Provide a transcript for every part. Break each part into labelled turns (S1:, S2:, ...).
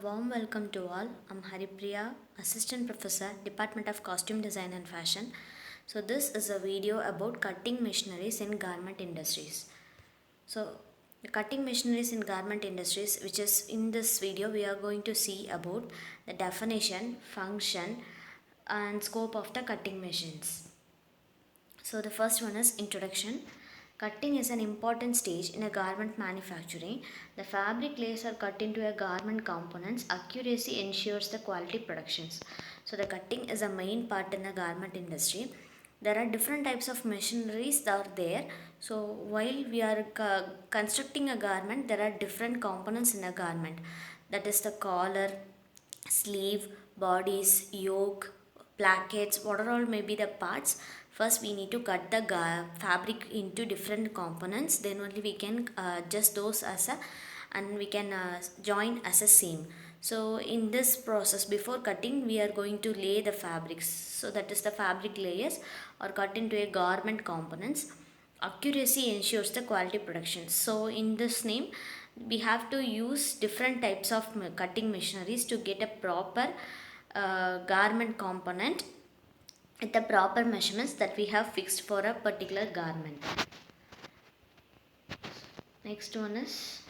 S1: warm welcome to all. I'm Haripriya, Assistant Professor, Department of Costume Design and Fashion. So this is a video about cutting machineries in garment industries. So the cutting machineries in garment industries, which is in this video we are going to see about the definition, function and scope of the cutting machines. So the first one is introduction. Cutting is an important stage in a garment manufacturing. The fabric layers are cut into a garment components. Accuracy ensures the quality productions. So the cutting is a main part in the garment industry. There are different types of machineries that are there. So while we are constructing a garment, there are different components in a garment. That is the collar, sleeve, bodies, yoke, plackets, whatever all may be the parts. First we need to cut the fabric into different components, then only we can adjust those as a and we can join as a seam. So in this process, before cutting we are going to lay the fabrics, so that is the fabric layers are cut into a garment components. Accuracy ensures the quality production. So in this name we have to use different types of cutting machineries to get a proper garment component with the proper measurements that we have fixed for a particular garment. Next one is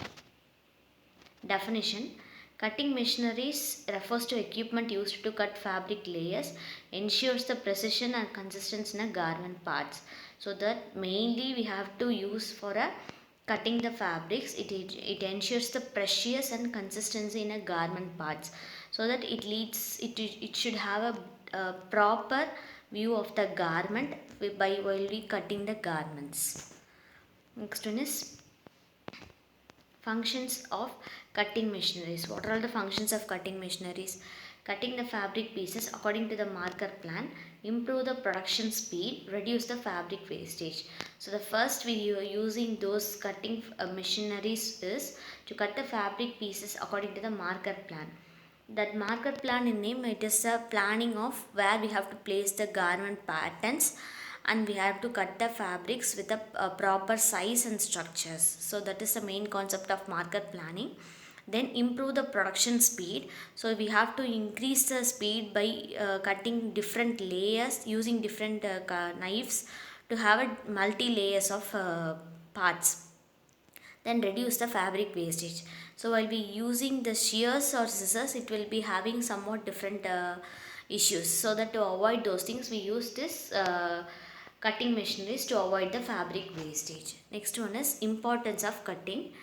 S1: definition. Cutting machineries refers to equipment used to cut fabric layers, ensures the precision and consistency in a garment parts. So that mainly we have to use for a cutting the fabrics. It ensures the precious and consistency in a garment parts, so that it should have a proper view of the garment while we cutting the garments. Next one is functions of cutting machineries. What are all the functions of cutting machineries? Cutting the fabric pieces according to the marker plan, improve the production speed, reduce the fabric wastage. So the first we are using those cutting machineries is to cut the fabric pieces according to the marker plan. That marker plan in name, it is a planning of where we have to place the garment patterns, and we have to cut the fabrics with a proper size and structures. So that is the main concept of marker planning. Then improve the production speed. So we have to increase the speed by cutting different layers using different knives to have a multi layers of parts. Then reduce the fabric wastage. So while we using the shears or scissors, it will be having somewhat different issues. So that to avoid those things, we use this cutting machineries to avoid the fabric wastage. Next one is importance of cutting.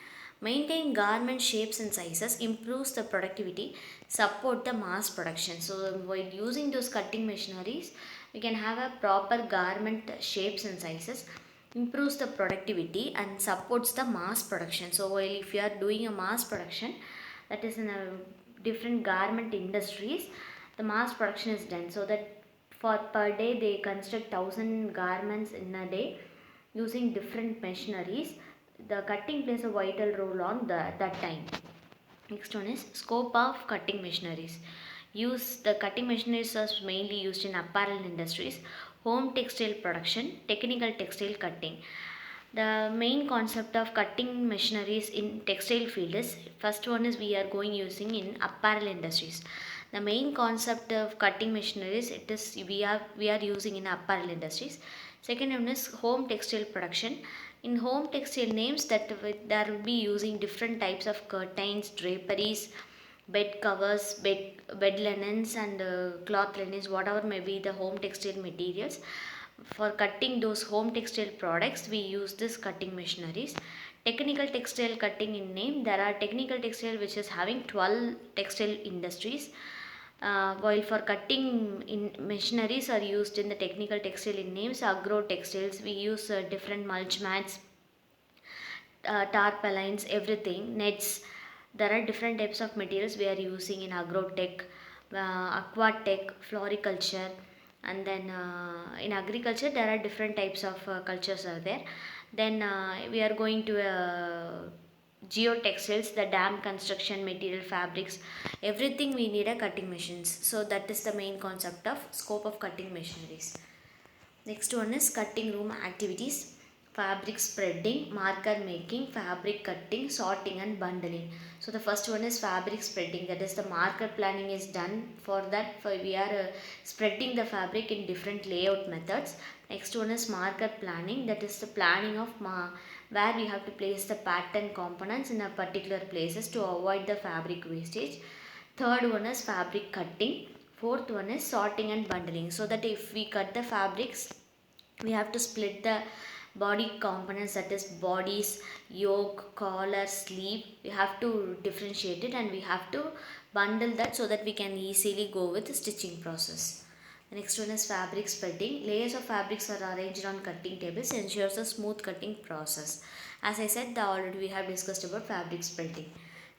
S1: Maintain garment shapes and sizes, improves the productivity, support the mass production. So while using those cutting machineries, we can have a proper garment shapes and sizes, improves the productivity and supports the mass production. So while if you are doing a mass production, that is in a different garment industries, the mass production is done, so that for per day they construct 1000 garments in a day using different machineries. The cutting plays a vital role on that time. Next one is scope of cutting machineries. The cutting machineries are mainly used in apparel industries, home textile production, technical textile cutting. The main concept of cutting machineries in textile field is, first one is we are going using in apparel industries. The main concept of cutting machineries, it is we are using in apparel industries. Second one is home textile production. In home textile names, there will be using different types of curtains, draperies, bed covers, bed linens and cloth linens, whatever may be the home textile materials. For cutting those home textile products, we use this cutting machineries. Technical textile cutting in name, there are technical textile which is having 12 textile industries. While for cutting in machineries are used in the technical textile in names, agro textiles, we use different mulch mats, tarpaulins, everything, nets. There are different types of materials we are using in agrotech, aquatech, floriculture, and then in agriculture there are different types of cultures are there. Then we are going to geotextiles, the dam construction material, fabrics, everything we need a cutting machines. So that is the main concept of scope of cutting machineries. Next one is cutting room activities. fabric spreading, marker making, fabric cutting, sorting and bundling. So the first one is fabric spreading, that is the marker planning is done. For that we are spreading the fabric in different layout methods. Next one is marker planning, that is the planning of where we have to place the pattern components in a particular places to avoid the fabric wastage. Third one is fabric cutting. Fourth one is sorting and bundling, so that if we cut the fabrics, we have to split the body components, that is bodies, yoke, collar, sleeve. We have to differentiate it and we have to bundle that so that we can easily go with the stitching process. The next one is fabric spreading. Layers of fabrics are arranged on cutting tables, ensures a smooth cutting process. As I said, already we have discussed about fabric spreading.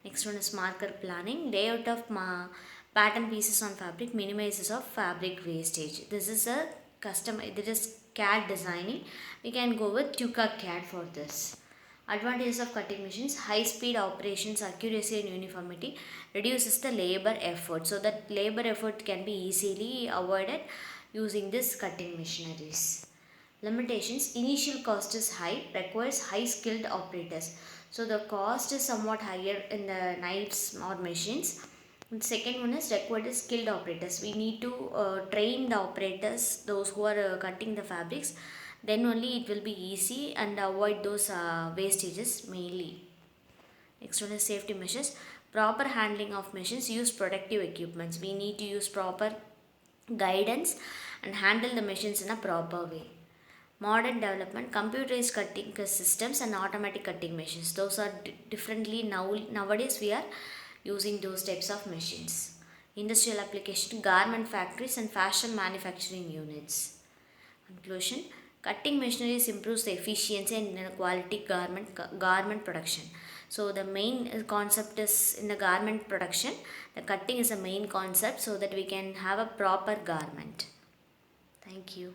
S1: Next one is marker planning. Layout of pattern pieces on fabric minimizes of fabric wastage. This is a custom, this is CAD designing. We can go with Tuca CAD for this. Advantages of cutting machines: high speed operations, accuracy and uniformity, reduces the labor effort, so that labor effort can be easily avoided using this cutting machineries. Limitations: initial cost is high, requires high skilled operators. So the cost is somewhat higher in the knives or machines. And second one is required skilled operators. We need to train the operators, those who are cutting the fabrics. Then only it will be easy and avoid those wastages mainly. Next one is safety measures. Proper handling of machines, use protective equipments. We need to use proper guidance and handle the machines in a proper way. Modern development: computerized cutting systems and automatic cutting machines. Those are differently nowadays we are using those types of machines. Industrial application: garment factories and fashion manufacturing units. Conclusion: cutting machineries improves the efficiency and quality garment production. So the main concept is in the garment production, the cutting is the main concept so that we can have a proper garment. Thank you.